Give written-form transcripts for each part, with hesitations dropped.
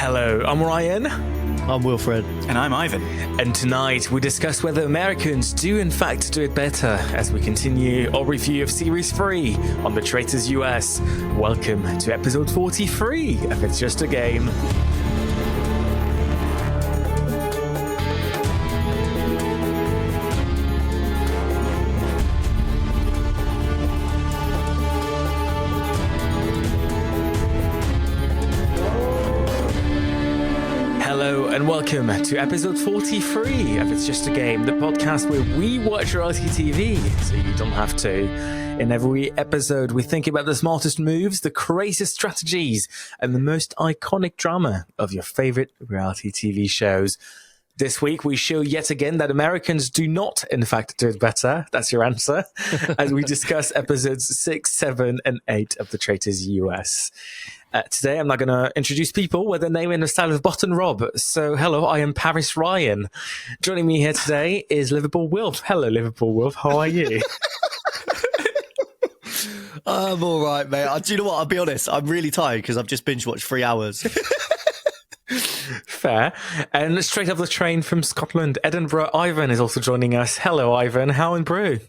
Hello, I'm Rayan. I'm Wilfred. And I'm Ivan. And tonight we discuss whether Americans do in fact do it better as we continue our review of Series 3 on the Traitors US. Welcome to episode 43 of It's Just a Game. And welcome to episode 43 of It's Just a Game, the podcast where we watch reality TV so you don't have to. In every episode, we think about the smartest moves, the craziest strategies, and the most iconic drama of your favorite reality TV shows. This week, we show yet again that Americans do not, in fact, do it better. That's your answer. As we discuss episodes 6, 7, and 8 of the Traitors US. Today, I'm not going to introduce people with a name in the style of Bot and Rob. So, hello, I am Paris Rayan. Joining me here today is Liverpool Wilf. Hello, Liverpool Wilf. How are you? I'm all right, mate. Do you know what? I'll be honest. I'm really tired because I've just binge-watched 3 hours. Fair. And straight off the train from Scotland, Edinburgh, Ivan is also joining us. Hello, Ivan. How in brew?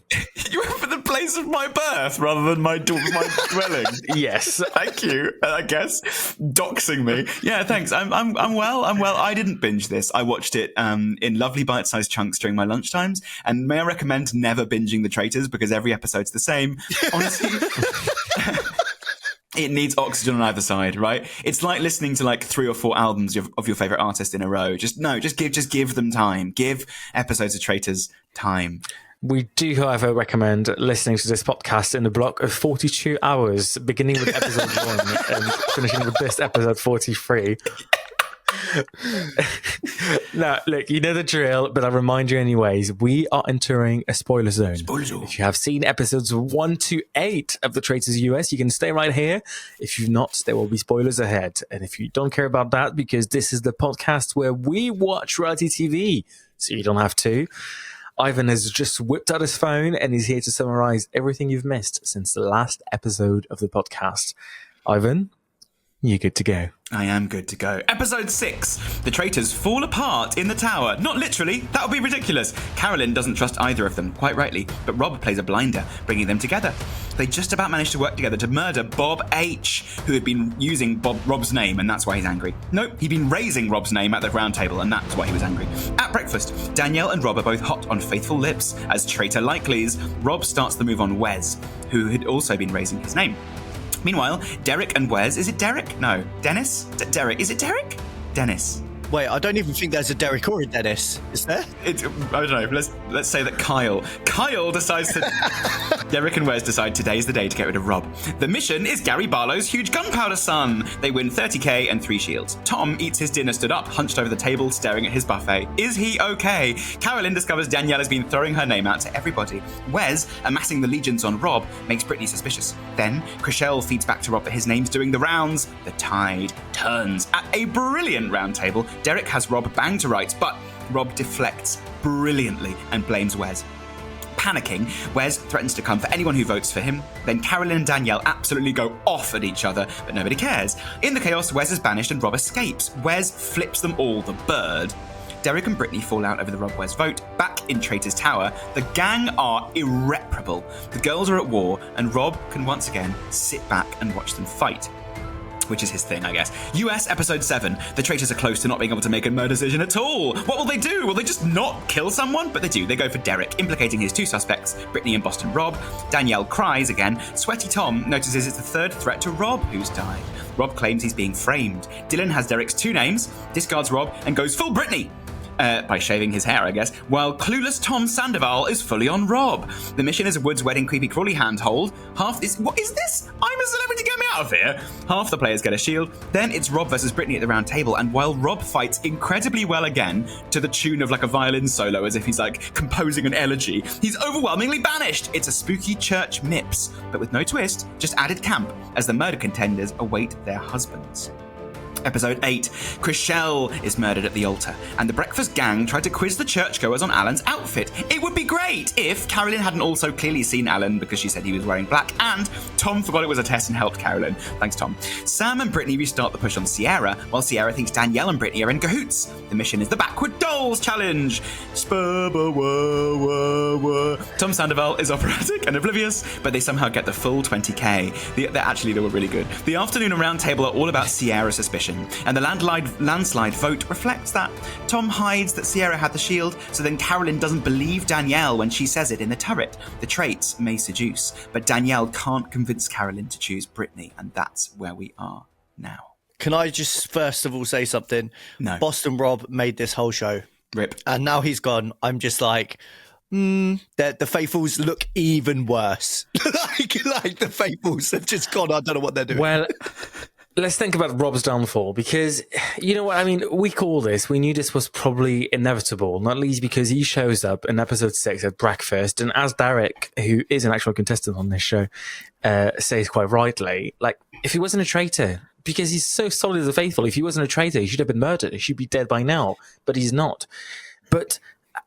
You went for the place of my birth rather than my dwelling. Yes. Thank you. I guess doxing me. Yeah, thanks. I'm well. I didn't binge this. I watched it in lovely bite-sized chunks during my lunchtimes. And may I recommend never binging The Traitors because every episode's the same. Honestly. It needs oxygen on either side, right? It's like listening to like 3 or 4 albums of your favorite artist in a row. Just give them time. Give episodes of Traitors time. We do, however, recommend listening to this podcast in a block of 42 hours, beginning with episode 1 and finishing with this episode 43. Now, look, you know the drill, but I'll remind you anyways, we are entering a spoiler zone. If you have seen episodes 1 to 8 of the Traitors US, you can stay right here. If you've not, there will be spoilers ahead. And if you don't care about that, because this is the podcast where we watch reality TV, so you don't have to, Ivan has just whipped out his phone and he's here to summarize everything you've missed since the last episode of the podcast. Ivan, you're good to go. I am good to go. Episode 6. The traitors fall apart in the tower. Not literally. That would be ridiculous. Carolyn doesn't trust either of them, quite rightly, but Rob plays a blinder, bringing them together. They just about managed to work together to murder Bob H., who had been using Rob's name, and that's why he's angry. Nope, he'd been raising Rob's name at the round table, and that's why he was angry. At breakfast, Danielle and Rob are both hot on faithful lips. As traitor likelies, Rob starts the move on Wes, who had also been raising his name. Meanwhile, Derek and Wes, is it Derek? No. Dennis? Derek. Is it Derek? Dennis. Wait, I don't even think there's a Derek or a Dennis. Is there? I don't know. Let's say that Kyle decides to... Derek and Wes decide today's the day to get rid of Rob. The mission is Gary Barlow's huge gunpowder sun. They win 30k and 3 shields. Tom eats his dinner stood up, hunched over the table, staring at his buffet. Is he okay? Carolyn discovers Danielle has been throwing her name out to everybody. Wes, amassing the legions on Rob, makes Brittany suspicious. Then, Chriselle feeds back to Rob that his name's doing the rounds. The tide turns. At a brilliant round table, Derek has Rob banged to rights, but Rob deflects brilliantly and blames Wes. Panicking, Wes threatens to come for anyone who votes for him. Then Carolyn and Danielle absolutely go off at each other, but nobody cares. In the chaos, Wes is banished and Rob escapes. Wes flips them all the bird. Derek and Brittany fall out over the Rob-Wes vote. Back in Traitors Tower, the gang are irreparable. The girls are at war, and Rob can once again sit back and watch them fight. Which is his thing, I guess. US Episode 7. The traitors are close to not being able to make a murder decision at all. What will they do? Will they just not kill someone? But they do. They go for Derek, implicating his 2 suspects, Brittany and Boston Rob. Danielle cries again. Sweaty Tom notices it's the 3rd threat to Rob who's died. Rob claims he's being framed. Dylan has Derek's 2 names, discards Rob, and goes full Brittany. By shaving his hair, I guess, while clueless Tom Sandoval is fully on Rob. The mission is a woods wedding creepy crawly handhold. What is this? I'm a celebrity, get me out of here! Half the players get a shield, then it's Rob versus Brittany at the round table, and while Rob fights incredibly well again, to the tune of like a violin solo as if he's like composing an elegy, he's overwhelmingly banished! It's a spooky church mips, but with no twist, just added camp, as the murder contenders await their husbands. Episode 8, Chriselle is murdered at the altar, and the breakfast gang tried to quiz the churchgoers on Alan's outfit. It would be great if Carolyn hadn't also clearly seen Alan because she said he was wearing black, and Tom forgot it was a test and helped Carolyn. Thanks, Tom. Sam and Brittany restart the push on Sierra, while Sierra thinks Danielle and Brittany are in cahoots. The mission is the Backward Dolls Challenge. Tom Sandoval is operatic and oblivious, but they somehow get the full 20k. They were really good. The afternoon and round table are all about Sierra's suspicion, and the landslide vote reflects that. Tom hides that Sierra had the shield, so then Carolyn doesn't believe Danielle when she says it in the turret. The traits may seduce, but Danielle can't convince Carolyn to choose Brittany, and that's where we are now. Can I just first of all say something? No. Boston Rob made this whole show. Rip. And now he's gone. I'm just like, the Faithfuls look even worse. like the Faithfuls have just gone, I don't know what they're doing. Well, let's think about Rob's downfall, because, you know what, I mean, we call this, we knew this was probably inevitable, not least because he shows up in episode 6 at breakfast, and as Derek, who is an actual contestant on this show, says quite rightly, like, if he wasn't a traitor, because he's so solid as a faithful, if he wasn't a traitor, he should have been murdered, he should be dead by now, but he's not. But,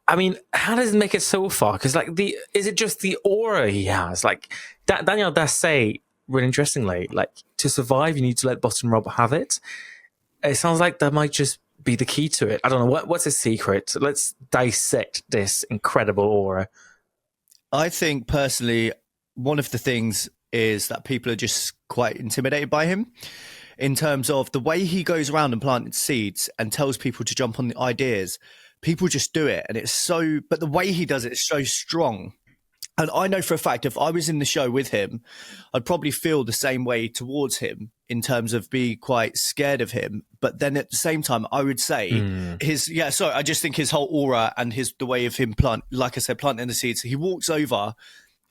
I mean, how does it make it so far? Because, like, is it just the aura he has? Like, Daniel does say, really interestingly, like, to survive, you need to let Boston Rob have it. It sounds like that might just be the key to it. I don't know. What's his secret? Let's dissect this incredible aura. I think, personally, one of the things is that people are just quite intimidated by him in terms of the way he goes around and planting seeds and tells people to jump on the ideas. People just do it. And it's so, but the way he does it is so strong. And I know for a fact, if I was in the show with him, I'd probably feel the same way towards him in terms of be quite scared of him. But then at the same time, I would say I just think his whole aura and the way of him planting the seeds, he walks over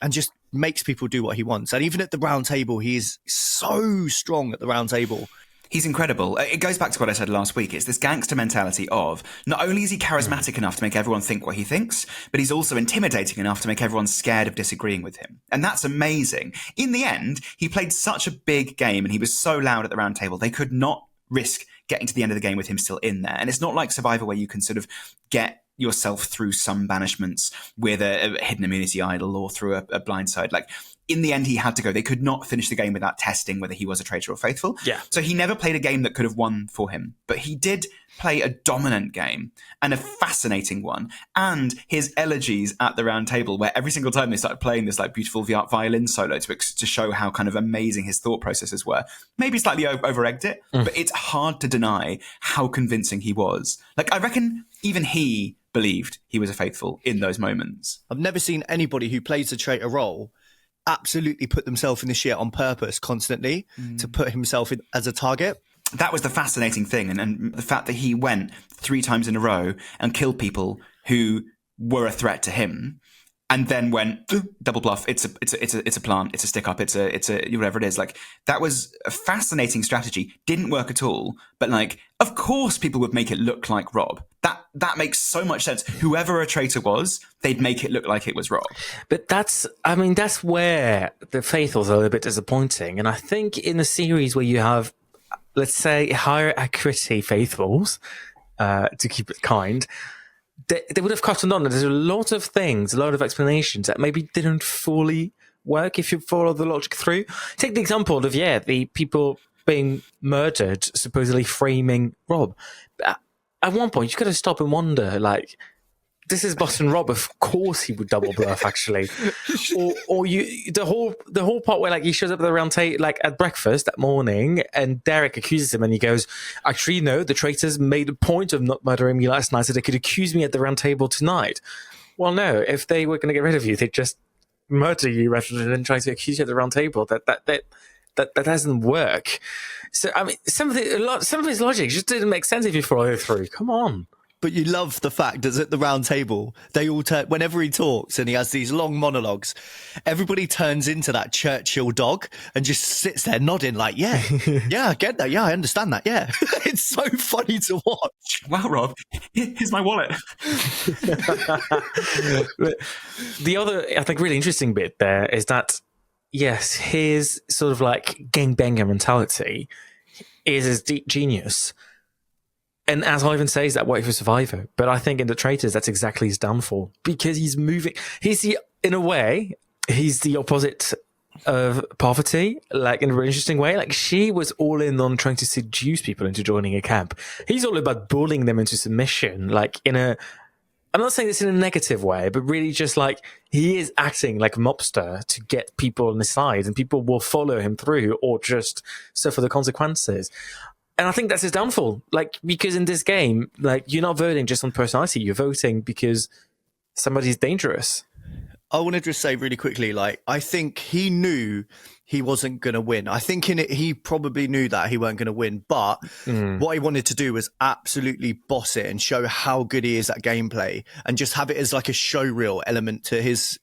and just makes people do what he wants. And even at the round table, he is so strong at the round table. He's incredible. It goes back to what I said last week. It's this gangster mentality of not only is he charismatic enough to make everyone think what he thinks, but he's also intimidating enough to make everyone scared of disagreeing with him. And that's amazing. In the end, he played such a big game and he was so loud at the round table, they could not risk getting to the end of the game with him still in there. And it's not like Survivor where you can sort of get yourself through some banishments with a hidden immunity idol or through a blindside. Like, in the end, he had to go. They could not finish the game without testing whether he was a traitor or faithful. Yeah. So he never played a game that could have won for him. But he did play a dominant game and a fascinating one. And his elegies at the round table, where every single time they started playing this like beautiful violin solo to show how kind of amazing his thought processes were, maybe slightly over-egged it, but it's hard to deny how convincing he was. Like, I reckon even he believed he was a faithful in those moments. I've never seen anybody who plays the traitor role absolutely put themselves in the shit on purpose constantly to put himself in as a target. That was the fascinating thing. And the fact that he went 3 times in a row and killed people who were a threat to him, and then went double bluff. It's a plant. It's a stick up. It's a whatever it is. Like, that was a fascinating strategy. Didn't work at all. But like, of course, people would make it look like Rob. That makes so much sense. Whoever a traitor was, they'd make it look like it was Rob. But that's where the Faithfuls are a little bit disappointing. And I think in a series where you have, let's say, higher accuracy Faithfuls, to keep it kind, they would have cottoned on. There's a lot of things, a lot of explanations that maybe didn't fully work if you follow the logic through. Take the example of, the people being murdered, supposedly framing Rob. At one point, you got to stop and wonder, like, this is Boston Rob. Of course he would double bluff, actually. or the whole part where, like, he shows up at the round table, like, at breakfast that morning, and Derek accuses him, and he goes, actually, no, the traitors made a point of not murdering me last night so they could accuse me at the round table tonight. Well, no, if they were going to get rid of you, they'd just murder you rather than try to accuse you at the round table. That doesn't work. So, I mean, some of his logic just didn't make sense if you follow it through. Come on. But you love the fact that at the round table, they all turn, whenever he talks and he has these long monologues, everybody turns into that Churchill dog and just sits there nodding like, yeah, I get that. Yeah, I understand that. Yeah. It's so funny to watch. Wow, Rob, here's my wallet. The other, I think, really interesting bit there is that, yes, his sort of like gangbanger mentality, is his deep genius. And as Ivan says, that worked for Survivor. But I think in the Traitors, that's exactly his downfall. Because he's moving... in a way, he's the opposite of Poverty, like in a really interesting way. Like, she was all in on trying to seduce people into joining a camp. He's all about bullying them into submission, like in a... I'm not saying this in a negative way, but really just like he is acting like a mobster to get people on his side, and people will follow him through or just suffer the consequences. And I think that's his downfall. Like, because in this game, like, you're not voting just on personality, you're voting because somebody's dangerous. I want to just say really quickly, like, I think he knew he wasn't going to win. I think in it, he probably knew that he weren't going to win, but what he wanted to do was absolutely boss it and show how good he is at gameplay and just have it as like a showreel element to his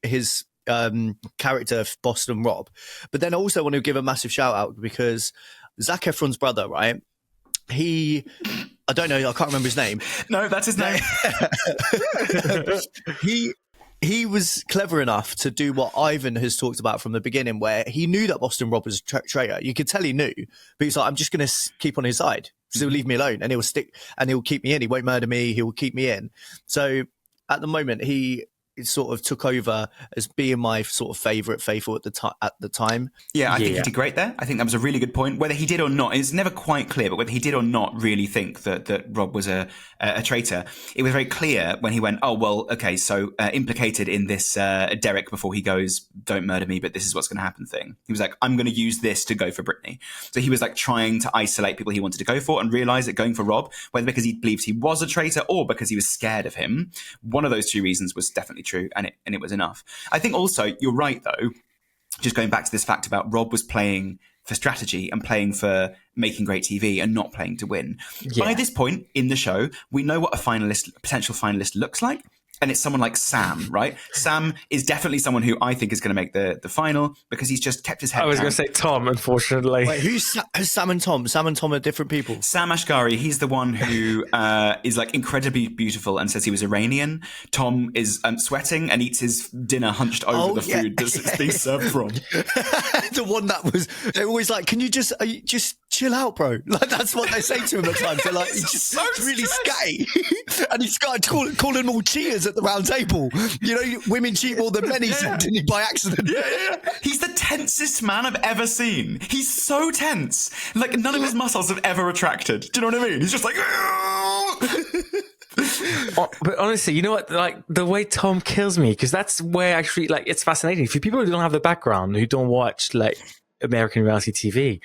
character, Boston Rob. But then I also want to give a massive shout out because Zac Efron's brother, right? I don't know, I can't remember his name. No, that's his name. He was clever enough to do what Ivan has talked about from the beginning, where he knew that Boston Rob was a traitor. You could tell he knew, but he's like, I'm just going to keep on his side. So he'll leave me alone and he'll keep me in. He won't murder me. He will keep me in. So at the moment, he sort of took over as being my sort of favourite faithful at the time. Yeah, I think he did great there. I think that was a really good point. Whether he did or not, it's never quite clear, but whether he did or not really think that Rob was a traitor, it was very clear when he went, oh, well, okay, so implicated in this Derek before he goes, don't murder me, but this is what's going to happen thing. He was like, I'm going to use this to go for Brittany. So he was like trying to isolate people he wanted to go for and realise that going for Rob, whether because he believes he was a traitor or because he was scared of him, one of those two reasons was definitely true, and it was enough. I think also, you're right though, just going back to this fact about Rob was playing for strategy and playing for making great TV and not playing to win. Yeah. By this point in the show, we know what a potential finalist looks like. And it's someone like Sam, right? Sam is definitely someone who I think is going to make the final because he's just kept his head down. I was going to say Tom, unfortunately. Wait, who's Sam and Tom? Sam and Tom are different people. Sam Ashgari, he's the one who is like incredibly beautiful and says he was Iranian. Tom is sweating and eats his dinner hunched over the food that's being served from. The one that was, they're always like, can you just chill out, bro? Like, that's what they say to him at times. They're like, he's just so really scatty. And he started calling them all cheaters at the round table. You know, women cheat more than men, he said, didn't he, by accident? Yeah. He's the tensest man I've ever seen. He's so tense. Like, none of his muscles have ever retracted. Do you know what I mean? He's just like... But honestly, you know what? Like, the way Tom kills me, because that's where actually, like, it's fascinating. For people who don't have the background, who don't watch, like, American reality TV,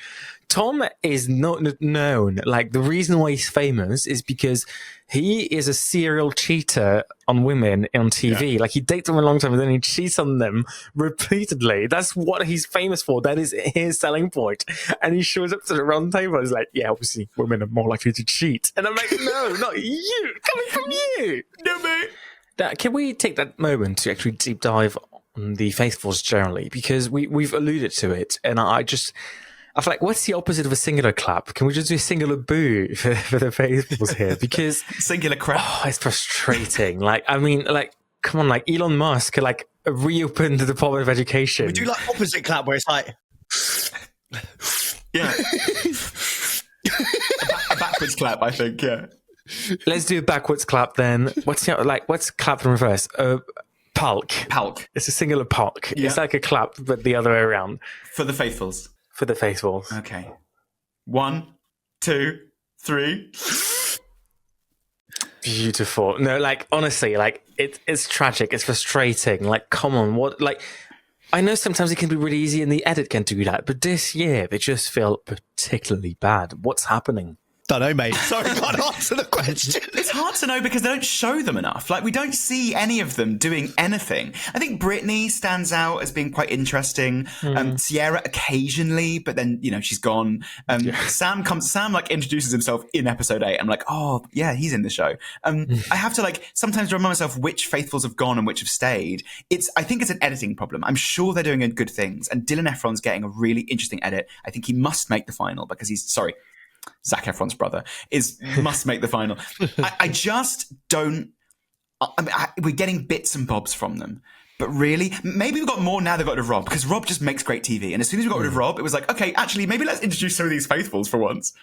Tom is not known. Like, the reason why he's famous is because he is a serial cheater on women on TV. Yeah. Like, he dates them a long time and then he cheats on them repeatedly. That's what he's famous for. That is his selling point. And he shows up to the round table and he's like, yeah, obviously women are more likely to cheat. And I'm like, no, not you. Coming from you. No, mate. Now, can we take that moment to actually deep dive on the Faithfuls generally? Because we've alluded to it. And I feel like, what's the opposite of a singular clap? Can we just do a singular boo for the Faithfuls here? Because singular crap. Oh, it's frustrating. Like, I mean, like, come on, like Elon Musk like reopened the Department of Education. We do like opposite clap where it's like, yeah, a backwards clap. I think. Yeah. Let's do a backwards clap then. What's clap in reverse? Palk. It's a singular palk. Yeah. It's like a clap, but the other way around. For the Faithfuls. For the Faithfuls. Okay. 1, 2, 3. Beautiful. No, like, honestly, like, it's tragic. It's frustrating. Like, come on. What, like, I know sometimes it can be really easy and the edit can do that, but this year they just feel particularly bad. What's happening? Don't know, mate. Sorry, can't answer the question. It's hard to know because they don't show them enough. Like, we don't see any of them doing anything. I think Brittany stands out as being quite interesting. Sierra occasionally, but then, you know, she's gone. Sam like introduces himself in episode 8. I'm like, oh yeah, he's in the show. I have to like sometimes remind myself which Faithfuls have gone and which have stayed. I think it's an editing problem. I'm sure they're doing good things, and Dylan Efron's getting a really interesting edit. I think he must make the final because Zac Efron's brother must make the final. I just don't. I mean, we're getting bits and bobs from them, But really, maybe we've got more now they've got rid of Rob, because Rob just makes great TV. And as soon as we got rid of Rob, it was like, okay, actually, maybe let's introduce some of these faithfuls for once.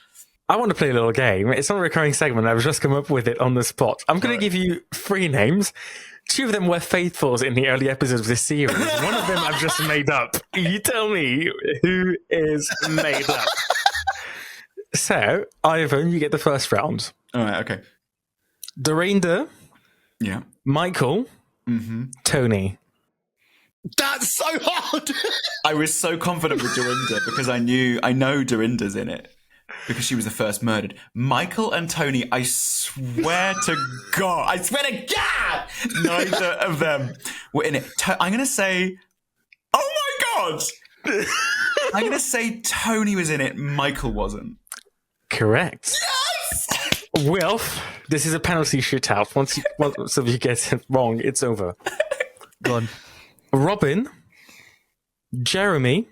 I want to play a little game. It's not a recurring segment. I've just come up with it on the spot. I'm going to give you 3 names. 2 of them were faithfuls in the early episodes of this series. One of them I've just made up. You tell me who is made up. So, Ivan, you get the first round. All right, okay. Dorinda. Yeah. Michael. Tony. That's so hard. I was so confident with Dorinda because I know Dorinda's in it because she was the first murdered. Michael and Tony, I swear to God, neither of them were in it. I'm going to say, oh my God. I'm going to say Tony was in it. Michael wasn't. Correct. Yes! Wilf, this is a penalty shootout. Once of you get it wrong, it's over. Go on. Robin, Jeremy,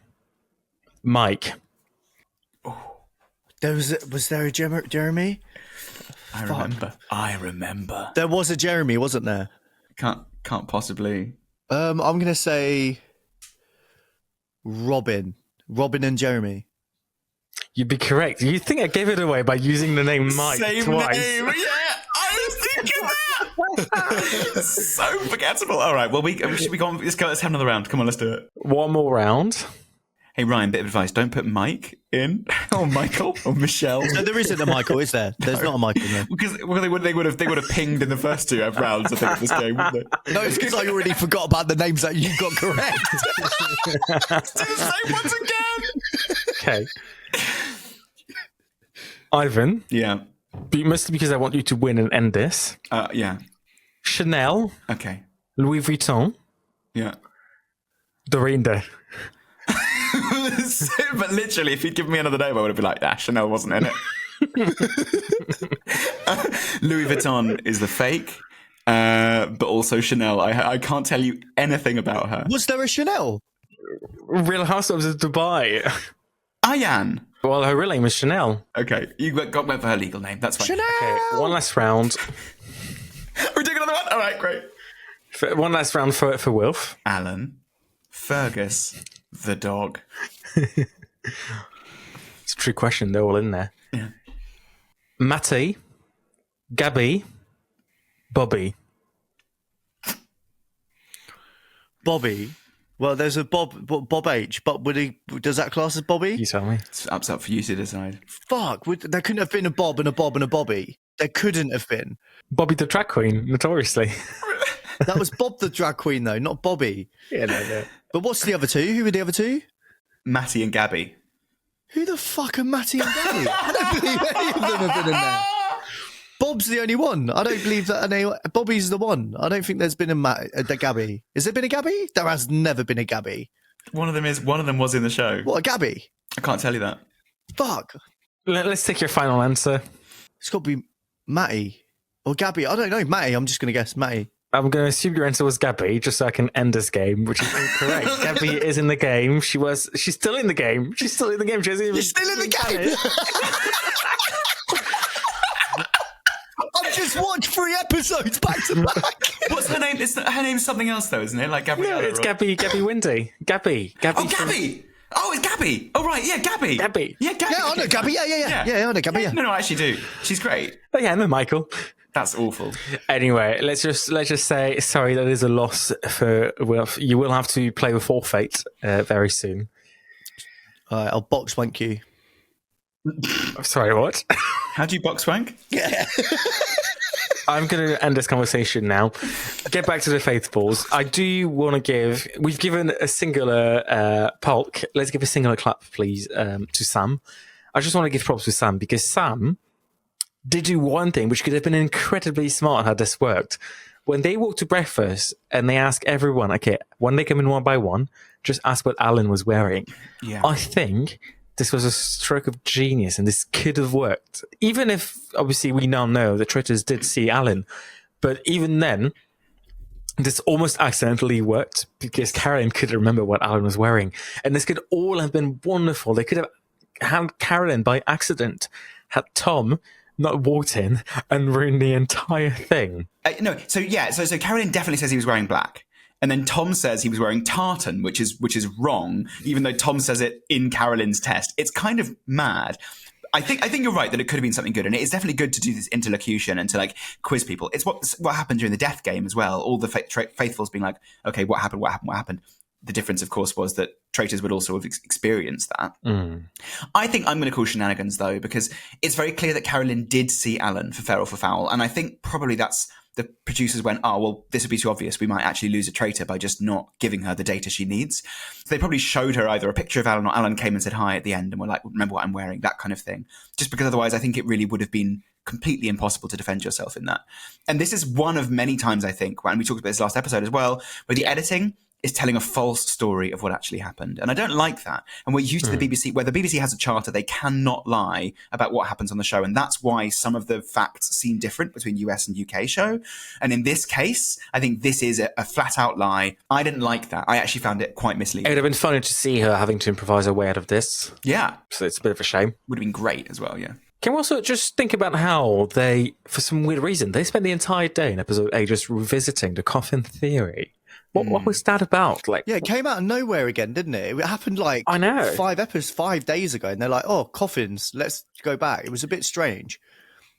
Mike. Was there a Jeremy? I remember. There was a Jeremy, wasn't there? Can't possibly. I'm going to say Robin and Jeremy. You'd be correct. You think I gave it away by using the name Mike Same twice? name. Yeah, I was thinking that. So forgettable. All right, well, should we go on? Let's have another round. Come on, let's do it. One more round. Hey, Ryan, bit of advice. Don't put Mike in, or Michael, or Michelle. No, there isn't a Michael, is there? There's not a Michael there. Because they would have pinged in the first 2 rounds, I think, of this game, wouldn't they? No, it's because I already forgot about the names that you got correct. Let's do the same once again. Okay. Ivan. Yeah. Mostly because I want you to win and end this. Yeah. Chanel. Okay. Louis Vuitton. Yeah. Dorinda. But literally, if you'd given me another name, I would have been like, Chanel wasn't in it. Louis Vuitton is the fake, but also Chanel. I can't tell you anything about her. Was there a Chanel? Real Housewives of Dubai. Ayan. Well, her real name is Chanel. Okay, you went for her legal name. That's fine. Chanel! Okay, one last round. We're doing another one? All right, great. One last round for Wilf. Alan. Fergus. The dog. It's a true question. They're all in there. Yeah. Matty. Gabby. Bobby. Bobby. Well, there's a Bob H, but does that class as Bobby? You tell me. It's up for you to decide. Fuck, there couldn't have been a Bob and a Bob and a Bobby. There couldn't have been. Bobby the drag queen, notoriously. That was Bob the drag queen, though, not Bobby. Yeah, no. But what's the other 2? Who were the other 2? Matty and Gabby. Who the fuck are Matty and Gabby? I don't believe any of them have been in there. Bob's the only one. I don't believe that. Bobby's the one. I don't think there's been a Gabby. Has there been a Gabby? There has never been a Gabby. One of them was in the show. What, a Gabby? I can't tell you that. Fuck. Let's take your final answer. It's got to be Matty or Gabby. I don't know. Matty. I'm just going to guess Matty. I'm going to assume your answer was Gabby, just so I can end this game, which is incorrect. Gabby is in the game. She's still in the game. She's still in the game. She hasn't even. You're still in the game. I've just watched 3 episodes back to back. What's her name? Her name's something else, though, isn't it? Like Gabriella. No, it's Gabby Windy. Gabby. Oh, Gabby! Oh, it's Gabby! Oh, right, yeah, Gabby. Gabby. Yeah, Gabby. Yeah, I know Gabby. Yeah, I know Gabby. Yeah. No, I actually do. She's great. Oh, yeah, I know Michael. That's awful. Anyway, let's just say sorry. That is a loss for Wilf. You will have to play with forfeit very soon. All right, I'll box wank you. Sorry, what? How do you box wank? Yeah. I'm going to end this conversation now. Get back to the faithfuls. I do want to give. We've given a singular Polk. Let's give a singular clap, please, to Sam. I just want to give props to Sam because Sam did do one thing which could have been incredibly smart had this worked. When they walk to breakfast and they ask everyone, okay, when they come in one by one, just ask what Alan was wearing. Yeah. I think this was a stroke of genius and this could have worked. Even if, obviously, we now know the traitors did see Alan. But even then, this almost accidentally worked because Carolyn could remember what Alan was wearing. And this could all have been wonderful. They could have had Carolyn by accident, had Tom not walked in and ruined the entire thing. So Carolyn definitely says he was wearing black. And then Tom says he was wearing tartan, which is wrong, even though Tom says it in Carolyn's test. It's kind of mad. I think you're right that it could have been something good, and it is definitely good to do this interlocution and to like quiz people. It's what happened during the death game as well. All the faithfuls being like, okay, what happened? The difference, of course, was that traitors would also have experienced that. I think I'm going to call shenanigans, though, because it's very clear that Carolyn did see Alan for fair or for foul, and I think probably that's the producers went, oh, well, this would be too obvious. We might actually lose a traitor by just not giving her the data she needs. So they probably showed her either a picture of Alan or Alan came and said hi at the end and were like, remember what I'm wearing, that kind of thing. Just because otherwise I think it really would have been completely impossible to defend yourself in that. And this is one of many times, I think, and we talked about this last episode as well, where the editing is telling a false story of what actually happened. And I don't like that. And we're used to the BBC, where the BBC has a charter, they cannot lie about what happens on the show. And that's why some of the facts seem different between US and UK show. And in this case, I think this is a flat out lie. I didn't like that. I actually found it quite misleading. It would have been funny to see her having to improvise her way out of this. Yeah. So it's a bit of a shame. Would have been great as well, yeah. Can we also just think about how they, for some weird reason, they spent the entire day in episode 8 just revisiting the coffin theory. What was that about? Like, yeah, it came out of nowhere again, didn't it? It happened like I know 5 days ago, and they're like, "Oh, coffins, let's go back." It was a bit strange.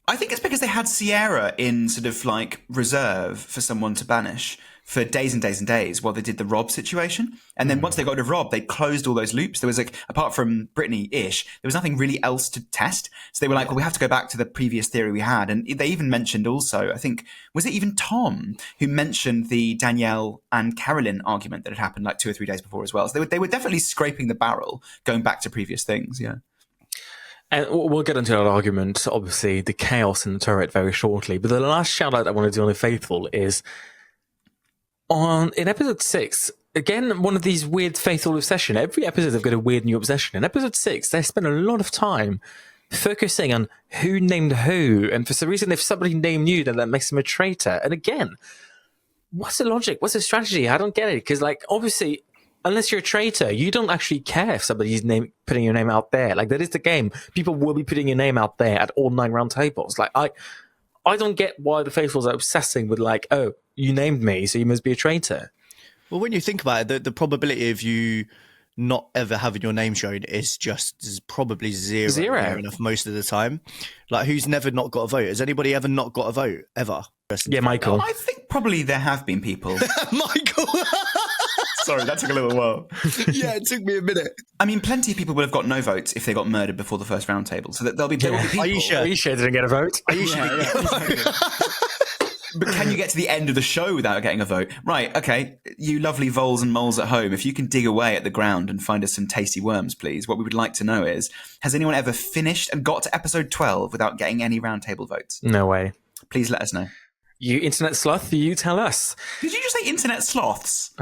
I think it's because they had Sierra in sort of like reserve for someone to banish for days and days and days while they did the Rob situation. And then once they got rid of Rob, they closed all those loops. There was like, apart from Brittany-ish, there was nothing really else to test. So they were like, well, we have to go back to the previous theory we had. And they even mentioned also, I think, was it even Tom who mentioned the Danielle and Carolyn argument that had happened like 2 or 3 days before as well. So they were definitely scraping the barrel, going back to previous things, yeah. And we'll get into that argument, obviously, the chaos in the turret very shortly. But the last shout out I want to do on the Faithful is in episode 6, again, one of these weird Faithful obsession. Every episode they've got a weird new obsession. In episode 6, they spend a lot of time focusing on who named who. And for some reason, if somebody named you, then that makes them a traitor. And again, what's the logic? What's the strategy? I don't get it. Because, like, obviously, unless you're a traitor, you don't actually care if somebody's putting your name out there. Like, that is the game. People will be putting your name out there at all 9 round tables. Like, I don't get why the Faithfuls are obsessing with, like, oh, you named me, so you must be a traitor. Well, when you think about it, the probability of you not ever having your name shown is probably zero near enough most of the time. Like, who's never not got a vote? Has anybody ever not got a vote, ever? Yeah, Michael. I think probably there have been people. Michael! Sorry, that took a little while. Yeah, it took me a minute. I mean, plenty of people would have got no votes if they got murdered before the first round table. So that there'll be people. Are you sure? Aisha didn't get a vote. But can you get to the end of the show without getting a vote? Right, okay, you lovely voles and moles at home, if you can dig away at the ground and find us some tasty worms, please, what we would like to know is, has anyone ever finished and got to episode 12 without getting any round table votes? No way. Please let us know. You internet sloth, you tell us. Did you just say internet sloths?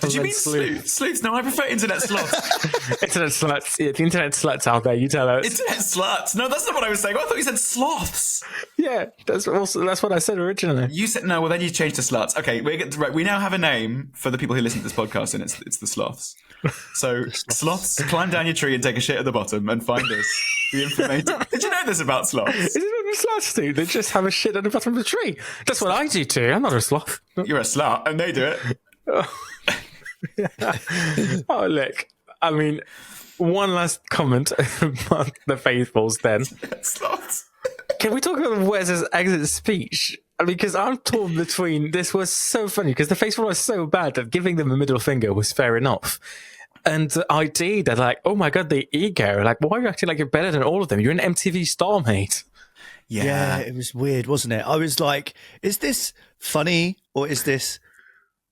Did you mean sleuths? Sleuths? No, I prefer internet sloths. Internet sluts. Yeah, the internet sluts out there, you tell us. Internet sluts? No, that's not what I was saying. I thought you said sloths. Yeah, that's what I said originally. You said, no, well then you changed to sluts. Okay, we now have a name for the people who listen to this podcast, and it's the sloths. So, sloths, climb down your tree and take a shit at the bottom and find us. The information. Did you know this about sloths? Is it what the sloths do? They just have a shit at the bottom of the tree. That's what I do too. I'm not a sloth. You're a slut, and they do it. Oh, look. I mean, one last comment about the Faithfuls then. Sloths. Can we talk about Wes's exit speech? I mean, because I'm torn between, this was so funny, because the Faithful was so bad that giving them a middle finger was fair enough. And ID, they're like, oh my God, the ego. Like, why are you acting like you're better than all of them? You're an MTV star, mate. Yeah, it was weird, wasn't it? I was like, is this funny or is this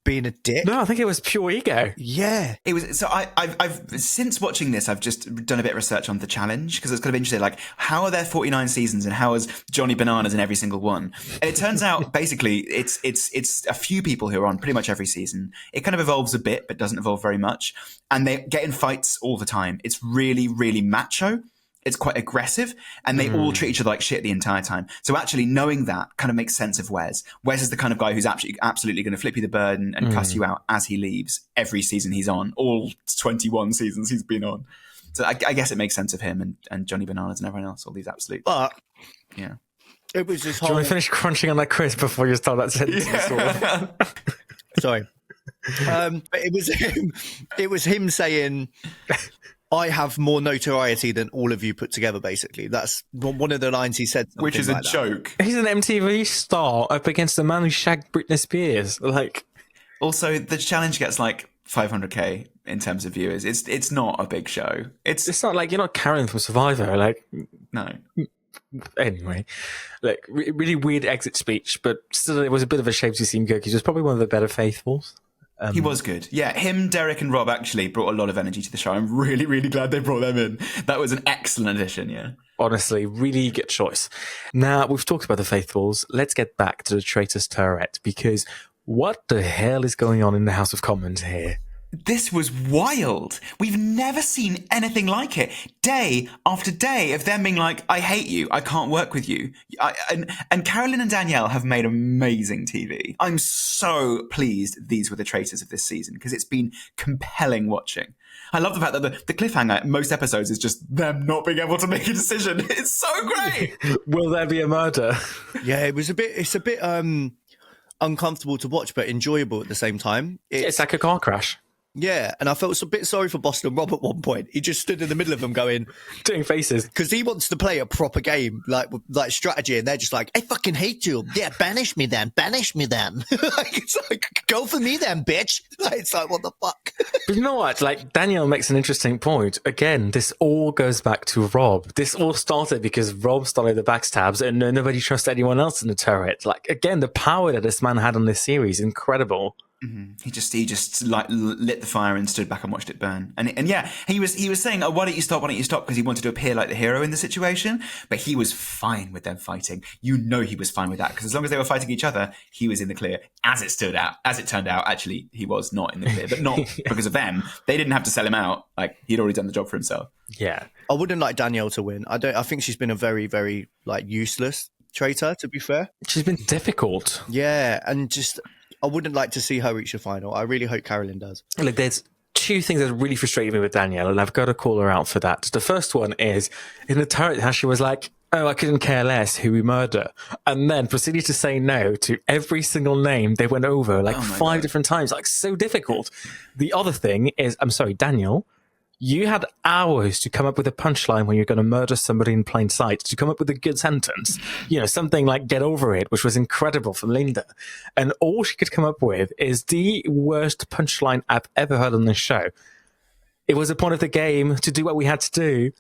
being a dick? No, I think it was pure ego. Yeah. It was. So I've since watching this, I've just done a bit of research on the challenge because it's kind of interesting. Like, how are there 49 seasons and how is Johnny Bananas in every single one? And it turns out basically it's a few people who are on pretty much every season. It kind of evolves a bit, but doesn't evolve very much. And they get in fights all the time. It's really, really macho. It's quite aggressive, and they all treat each other like shit the entire time. So actually knowing that kind of makes sense of Wes. Wes is the kind of guy who's absolutely going to flip you the bird and cuss you out as he leaves every season he's on, all 21 seasons he's been on. So I guess it makes sense of him and Johnny Bananas and everyone else, all these absolute. But yeah, it was just Do you want to finish crunching on that crisp before you start that sentence? Sorry. But it was him saying, I have more notoriety than all of you put together, basically. That's one of the lines he said. Which is a like joke. He's an MTV star up against a man who shagged Britney Spears. Like, also, the challenge gets like 500k in terms of viewers. It's not a big show. It's not like you're not Karen from Survivor. Like, no. Anyway, like really weird exit speech, but still, it was a bit of a shame to see him go because he was probably one of the better faithfuls. He was good. Yeah, him, Derek, and Rob actually brought a lot of energy to the show. I'm really, really glad they brought them in. That was an excellent addition, yeah. Honestly, really good choice. Now, we've talked about the faithfuls. Let's get back to the Traitors turret, because what the hell is going on in the House of Commons here? This was wild. We've never seen anything like it. Day after day of them being like, I hate you. I can't work with you. And Carolyn and Danielle have made amazing TV. I'm so pleased these were the traitors of this season because it's been compelling watching. I love the fact that the cliffhanger most episodes is just them not being able to make a decision. It's so great. Will there be a murder? Yeah, it's a bit uncomfortable to watch, but enjoyable at the same time. It's like a car crash. Yeah, and I felt a bit sorry for Boston Rob at one point. He just stood in the middle of them going... doing faces. Because he wants to play a proper game, like strategy, and they're just like, I fucking hate you. Yeah, banish me then. It's like, go for me then, bitch. Like, it's like, what the fuck? But you know what? Like, Danielle makes an interesting point. Again, this all goes back to Rob. This all started because Rob started the backstabs and nobody trusts anyone else in the turret. Like, again, the power that this man had on this series, incredible. Mm-hmm. He just like lit the fire and stood back and watched it burn. And yeah, he was saying, oh, why don't you stop? Because he wanted to appear like the hero in the situation. But he was fine with them fighting. You know, he was fine with that because as long as they were fighting each other, he was in the clear. As it turned out, actually, he was not in the clear, but not because of them. They didn't have to sell him out. Like he'd already done the job for himself. Yeah, I wouldn't like Danielle to win. I think she's been a very, very like useless traitor. To be fair, she's been difficult. Yeah, and just. I wouldn't like to see her reach the final. I really hope Carolyn does. Look, there's two things that really frustrated me with Danielle, and I've got to call her out for that. The first one is in the turret, how she was like, oh, I couldn't care less who we murder. And then proceeded to say no to every single name they went over, like 5 different times. Like, so difficult. The other thing is, I'm sorry, Daniel, you had hours to come up with a punchline when you're going to murder somebody in plain sight, to come up with a good sentence. You know, something like get over it, which was incredible from Linda. And all she could come up with is the worst punchline I've ever heard on this show. It was a point of the game to do what we had to do.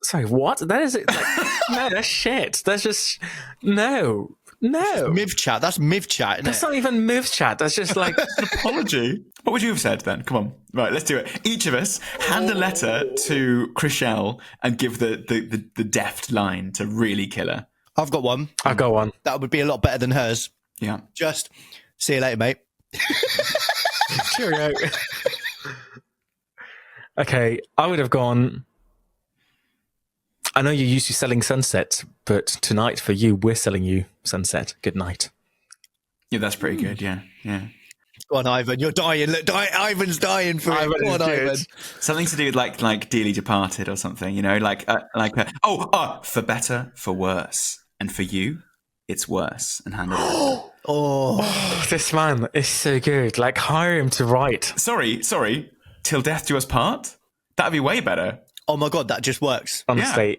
Sorry, what? That is... Like, no, that's shit. That's just... No. Miv chat. That's Miv chat. That's not even Miv chat. That's just like an apology. What would you have said then? Come on. Right, let's do it. Each of us hand a letter to Chriselle and give the deft line to really kill her. I've got one. I've got one. That would be a lot better than hers. Yeah. Just see you later, mate. Cheerio. Okay, I would have gone... I know you're used to selling Sunset, but tonight for you, we're selling you Sunset. Good night. Yeah, that's pretty good. Yeah. Go on, Ivan. You're dying. Look, Ivan's dying for it. Go on, Ivan. Something to do with like Dearly Departed or something, you know, for better, for worse. And for you, it's worse. And hand it over. Oh, this man is so good. Like, hire him to write. Sorry. Till death do us part? That'd be way better. Oh my God, that just works. Honestly. Yeah.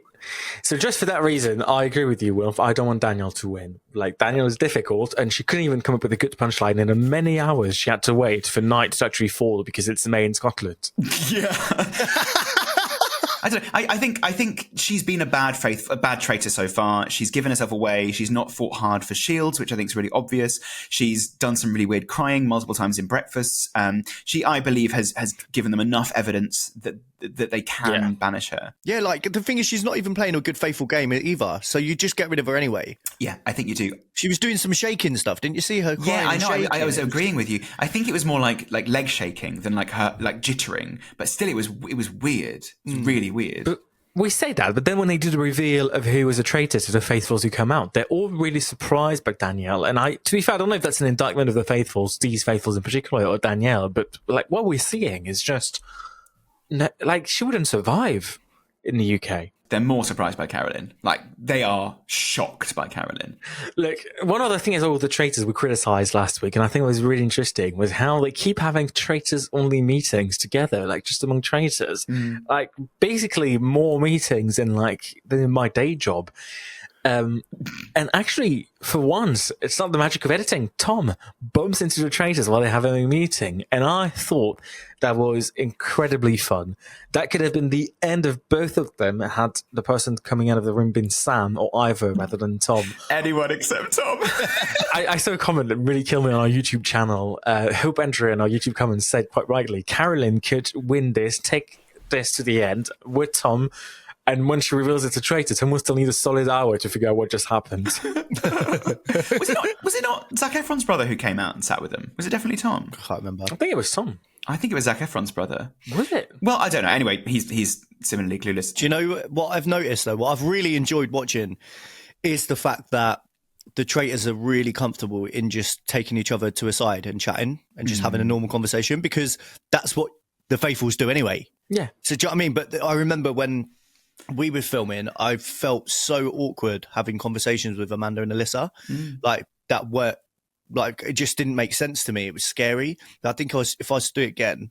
So just for that reason, I agree with you, Wilf. I don't want Danielle to win. Like, Danielle is difficult, and she couldn't even come up with a good punchline. And in many hours, she had to wait for night to actually fall because it's May in Scotland. Yeah. I don't know. I think she's been a bad traitor so far. She's given herself away. She's not fought hard for shields, which I think is really obvious. She's done some really weird crying multiple times in breakfasts. She, I believe, has given them enough evidence that they can banish her. Yeah, like the thing is, she's not even playing a good faithful game either. So you just get rid of her anyway. Yeah, I think you do. She was doing some shaking stuff, didn't you see her? Yeah, I know. I was agreeing with you. I think it was more like leg shaking than like her like jittering. But still, it was weird. It's really weird. But we say that, but then when they do the reveal of who was a traitor to the faithfuls who come out, they're all really surprised by Danielle. And to be fair, I don't know if that's an indictment of the faithfuls, these faithfuls in particular, or Danielle. But like what we're seeing is just. No, like, she wouldn't survive in the UK. they're more surprised by Carolyn. Like, they are shocked by Carolyn. Look, one other thing is all the traitors we criticised last week, and I think it was really interesting, was how they keep having traitors-only meetings together, like just among traitors. Like, basically more meetings than my day job. And actually, for once, it's not the magic of editing. Tom bumps into the traitors while they're having a meeting, and I thought that was incredibly fun. That could have been the end of both of them had the person coming out of the room been Sam or Ivor rather than Tom. Anyone except Tom. I saw a comment that really killed me on our YouTube channel. Hope Entry on our YouTube comments said quite rightly, Carolyn could win this, take this to the end with Tom. And when she reveals it's a traitor, Tom will still need a solid hour to figure out what just happened. Was it not Zac Efron's brother who came out and sat with them? Was it definitely Tom? I can't remember. I think it was Tom. I think it was Zac Efron's brother. Was it? Well, I don't know. Anyway, he's similarly clueless. Do you know what I've noticed, though? What I've really enjoyed watching is the fact that the traitors are really comfortable in just taking each other to a side and chatting and just having a normal conversation, because that's what the faithfuls do anyway. Yeah. So do you know what I mean? But I remember when we were filming, I felt so awkward having conversations with Amanda and Alyssa. Like, that were, like, it just didn't make sense to me. It was scary. I think if I was to do it again,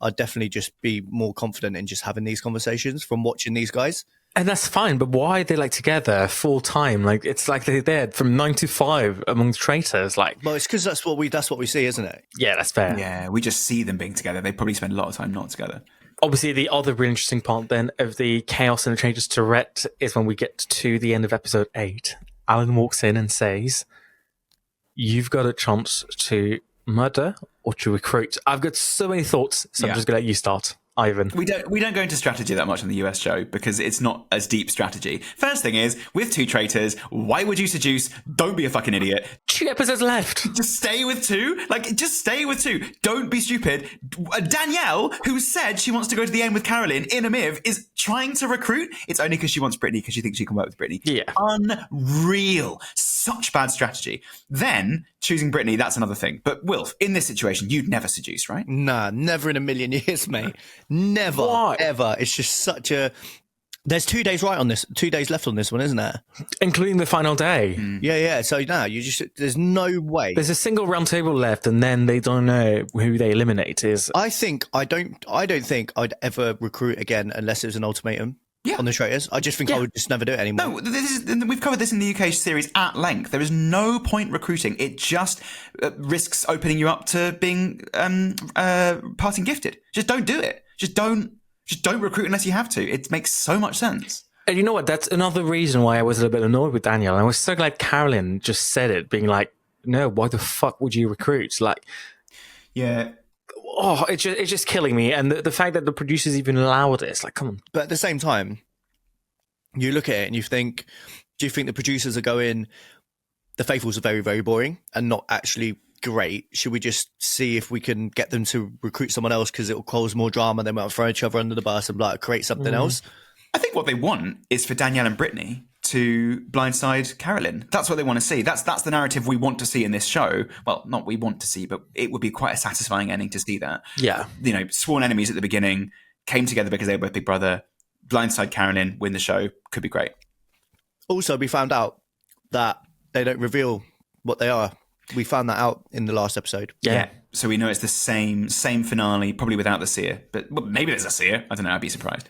I'd definitely just be more confident in just having these conversations from watching these guys. And that's fine, but why are they together full time? Like, it's like they're there from 9 to 5 among traitors. Like, well, it's because that's what we see, isn't it? Yeah, that's fair. Yeah, we just see them being together. They probably spend a lot of time not together. Obviously, the other really interesting part then of the chaos and the traitors Tourette is when we get to the end of episode 8. Alan walks in and says, "You've got a chance to murder or to recruit." I've got so many thoughts, so I'm just going to let you start, Ivan. We don't go into strategy that much on the US show because it's not as deep strategy. First thing is, with 2 traitors, why would you seduce? Don't be a fucking idiot. 2 episodes left. Just stay with 2. Just stay with 2. Don't be stupid. Danielle, who said she wants to go to the end with Carolyn in a Miv, is trying to recruit. It's only because she wants Brittany, because she thinks she can work with Brittany. Yeah. Unreal. Such bad strategy. Then, choosing Brittany, that's another thing. But Wilf, in this situation, you'd never seduce, right? Nah, never in a million years, mate. Never, Why? ever. It's just such a... There's 2 days right on this, 2 days left on this one, isn't there? Including the final day. Yeah. So now there's no way. There's a single round table left, and then they don't know who they eliminate is. I don't think I'd ever recruit again unless it was an ultimatum on the traitors. I just think I would just never do it anymore. No, we've covered this in the UK series at length. There is no point recruiting. It just risks opening you up to being parting gifted. Just don't do it. Just don't recruit unless you have to. It makes so much sense. And you know what? That's another reason why I was a little bit annoyed with Daniel. I was so glad Carolyn just said it, being like, "No, why the fuck would you recruit?" Like, yeah. Oh, it's just killing me. And the fact that the producers even allowed it, it's like, come on. But at the same time, you look at it and you think, do you think the producers are going, the faithfuls are very, very boring and not actually great? Should we just see if we can get them to recruit someone else because it will cause more drama? Then we'll throw each other under the bus and create something else. I think what they want is for Danielle and Brittany to blindside Carolyn. That's what they want to see. That's the narrative we want to see in this show. Well, not we want to see, but it would be quite a satisfying ending to see that. Yeah. You know, sworn enemies at the beginning, came together because they were both Big Brother, blindside Carolyn, win the show. Could be great. Also, we found out that they don't reveal what they are. We found that out in the last episode. Yeah. So we know it's the same finale, probably without the seer. But maybe there's a seer. I don't know. I'd be surprised.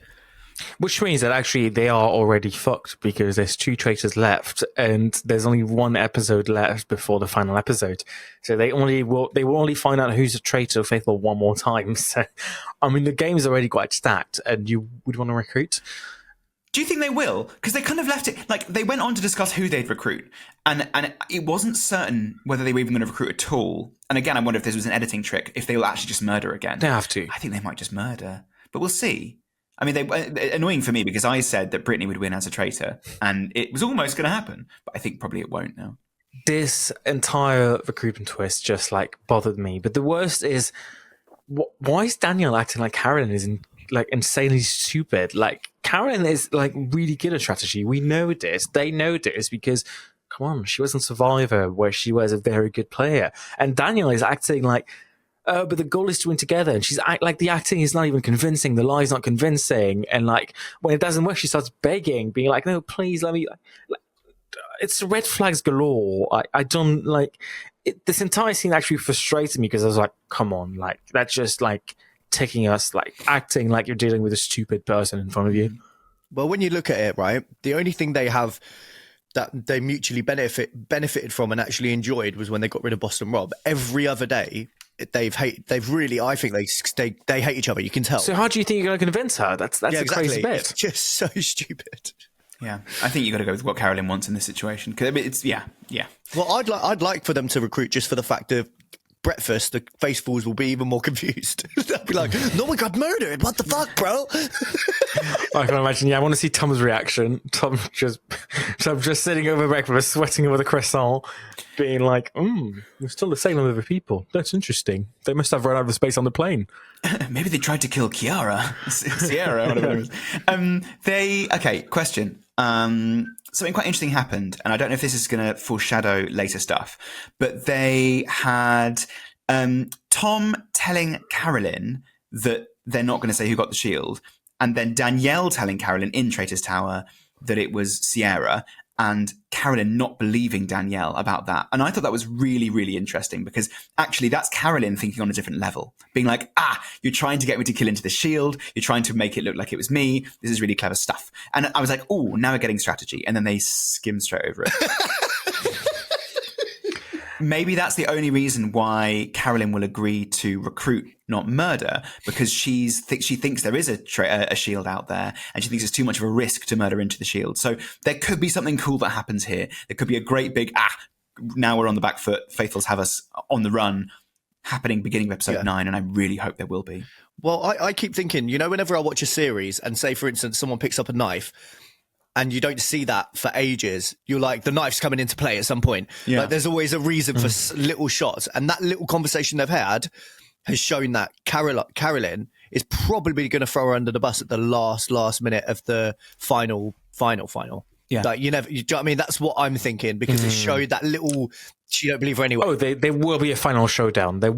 Which means that actually they are already fucked because there's 2 traitors left and there's only 1 episode left before the final episode. So they will only find out who's a traitor or faithful one more time. So, I mean, the game's already quite stacked and you would want to recruit. Do you think they will? Because they kind of left it, like, they went on to discuss who they'd recruit. And it wasn't certain whether they were even going to recruit at all. And again, I wonder if this was an editing trick, if they will actually just murder again. They have to. I think they might just murder. But we'll see. I mean, annoying for me because I said that Brittany would win as a traitor, and it was almost going to happen, but I think probably it won't now. This entire recruitment twist just bothered me. But the worst is, why is Daniel acting like Carolyn is insanely stupid? Like, Carolyn is really good at strategy. We know this. They know this because, come on, she was in Survivor where she was a very good player, and Daniel is acting like oh, but the goal is to win together. And like, the acting is not even convincing. The lie's not convincing. And like, when it doesn't work, she starts begging, being like, no, please let me. It's red flags galore. I don't like it. This entire scene actually frustrated me because I was like, come on, like, that's just like taking us, like, acting like you're dealing with a stupid person in front of you. Well, when you look at it, right, the only thing they have that they mutually benefited from and actually enjoyed was when they got rid of Boston Rob. Every other day, they've really, I think they hate each other. You can tell. So how do you think you're going to convince her? That's yeah, a exactly. crazy bit. It's just so stupid. Yeah, I think you got to go with what Carolyn wants in this situation. Because it's yeah. Well, I'd like for them to recruit just for the fact of breakfast. The faithfuls will be even more confused. They'll be like, "No one got murdered. What the fuck, bro?" I can imagine. Yeah, I want to see Tom's reaction. Tom just sitting over breakfast, sweating over the croissant, being like, we're still the same number of people. That's interesting. They must have run out of space on the plane. Maybe they tried to kill Sierra, whatever it is. Okay, question. Something quite interesting happened, and I don't know if this is going to foreshadow later stuff, but they had Tom telling Carolyn that they're not going to say who got the shield, and then Danielle telling Carolyn in Traitor's Tower that it was Sierra, and Carolyn not believing Danielle about that. And I thought that was really, really interesting because actually that's Carolyn thinking on a different level, being like, you're trying to get me to kill into the shield. You're trying to make it look like it was me. This is really clever stuff. And I was like, oh, now we're getting strategy. And then they skim straight over it. Maybe that's the only reason why Carolyn will agree to recruit, not murder, because she thinks there is a shield out there, and she thinks it's too much of a risk to murder into the shield. So there could be something cool that happens here. There could be a great big, now we're on the back foot, Faithfuls have us on the run, happening beginning of episode 9, and I really hope there will be. Well, I keep thinking, whenever I watch a series and say, for instance, someone picks up a knife, and you don't see that for ages, you're like, the knife's coming into play at some point. Yeah. Like, there's always a reason for little shots. And that little conversation they've had has shown that Carolyn is probably going to throw her under the bus at the last minute of the final. Yeah. Like, do you know what I mean? That's what I'm thinking, because it showed that little, she don't believe her anyway. Oh, there will be a final showdown. There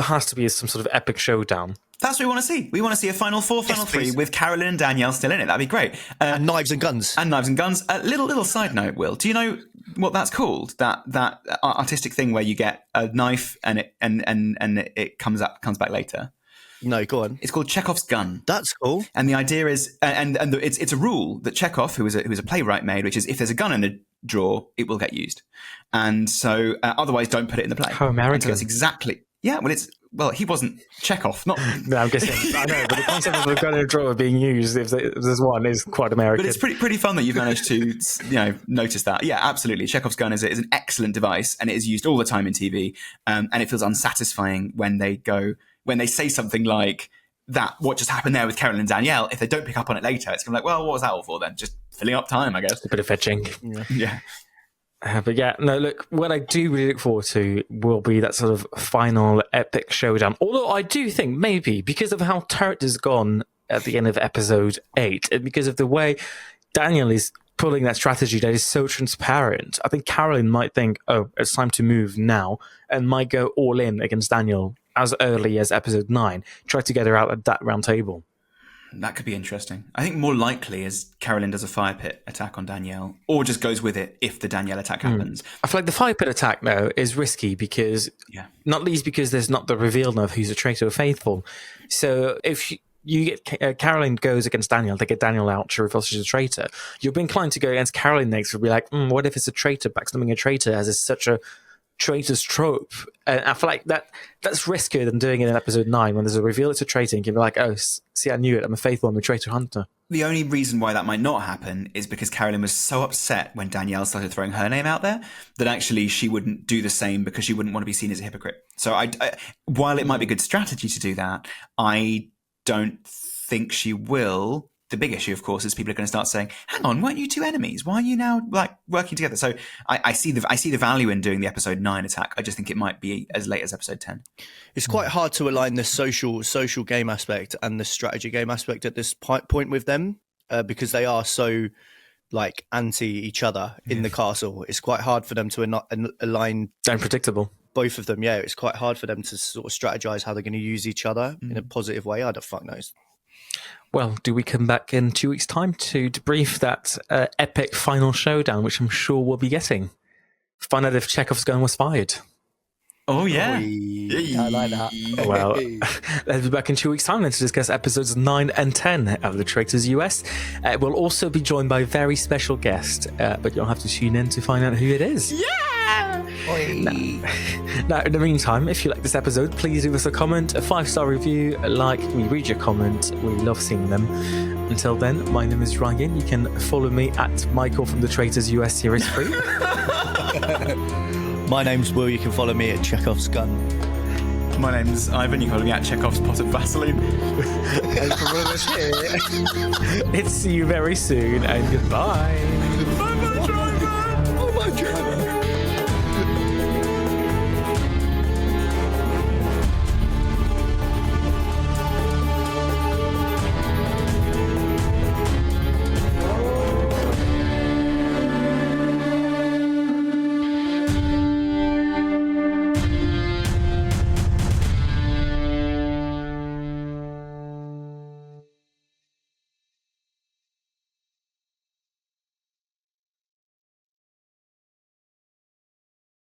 has to be some sort of epic showdown. That's what we want to see. We want to see a final 4, final 3 with Carolyn and Danielle still in it. That'd be great. And knives and guns. Little side note, Will. Do you know what that's called? That artistic thing where you get a knife and it comes back later. No, go on. It's called Chekhov's gun. That's cool. And the idea is, it's a rule that Chekhov, who was a playwright, made, which is if there's a gun in a drawer, it will get used, and so otherwise don't put it in the play. How American. So that's exactly. Yeah, well, he wasn't Chekhov, not. No, I'm guessing. I know, but the concept of a gun in a drawer being used, if there's one, is quite American. But it's pretty fun that you've managed to, notice that. Yeah, absolutely. Chekhov's gun is an excellent device, and it is used all the time in TV. And it feels unsatisfying when they say something like that. What just happened there with Carolyn and Danielle? If they don't pick up on it later, it's kind of like, well, what was that all for then? Just filling up time, I guess. A bit of fetching. Yeah. But yeah, no, look, what I do really look forward to will be that sort of final epic showdown. Although I do think maybe because of how Turret has gone at the end of episode 8, and because of the way Daniel is pulling that strategy that is so transparent, I think Carolyn might think, oh, it's time to move now, and might go all in against Daniel as early as episode 9, try to get her out at that round table. That could be interesting. I think more likely is Carolyn does a fire pit attack on Danielle, or just goes with it if the Danielle attack happens. I feel like the fire pit attack, though, is risky because, not least because there's not the reveal of who's a traitor or faithful. So if you get Carolyn goes against Danielle, they get Danielle out, she reveals she's a traitor. You'll be inclined to go against Carolyn next, and be like, what if it's a traitor backstabbing a traitor, as is such a traitor's trope? And I feel like that's riskier than doing it in episode 9 when there's a reveal it's a traitor and you can be like, oh, see, I knew it, I'm a faithful, I'm a traitor hunter. The only reason why that might not happen is because Carolyn was so upset when Danielle started throwing her name out there that actually she wouldn't do the same because she wouldn't want to be seen as a hypocrite. So I while it might be good strategy to do that, I don't think she will. The big issue, of course, is people are going to start saying, hang on, weren't you two enemies? Why are you now working together? So I see the value in doing the episode 9 attack. I just think it might be as late as episode 10. It's quite hard to align the social game aspect and the strategy game aspect at this point with them because they are so anti each other in the castle. It's quite hard for them to align. Unpredictable. both of them, it's quite hard for them to sort of strategize how they're going to use each other in a positive way. I don't fuck knows. Well, do we come back in 2 weeks' time to debrief that epic final showdown, which I'm sure we'll be getting? Find out if Chekhov's gun was fired. Oh, yeah. I like that. Well, let's be back in 2 weeks' time then to discuss episodes 9 and 10 of the Traitors US. We'll also be joined by a very special guest, but you'll have to tune in to find out who it is. Yeah! Now, in the meantime, if you like this episode, please leave us a comment, a 5-star review, a like. We read your comment. We love seeing them. Until then, my name is Ryan. You can follow me at Michael from the Traitors US Series 3. My name's Will. You can follow me at Chekhov's gun. My name's Ivan. You can follow me at Chekhov's pot of Vaseline. And from all of us here, it's see you very soon, and goodbye. Bye-bye, driver! Oh, my God.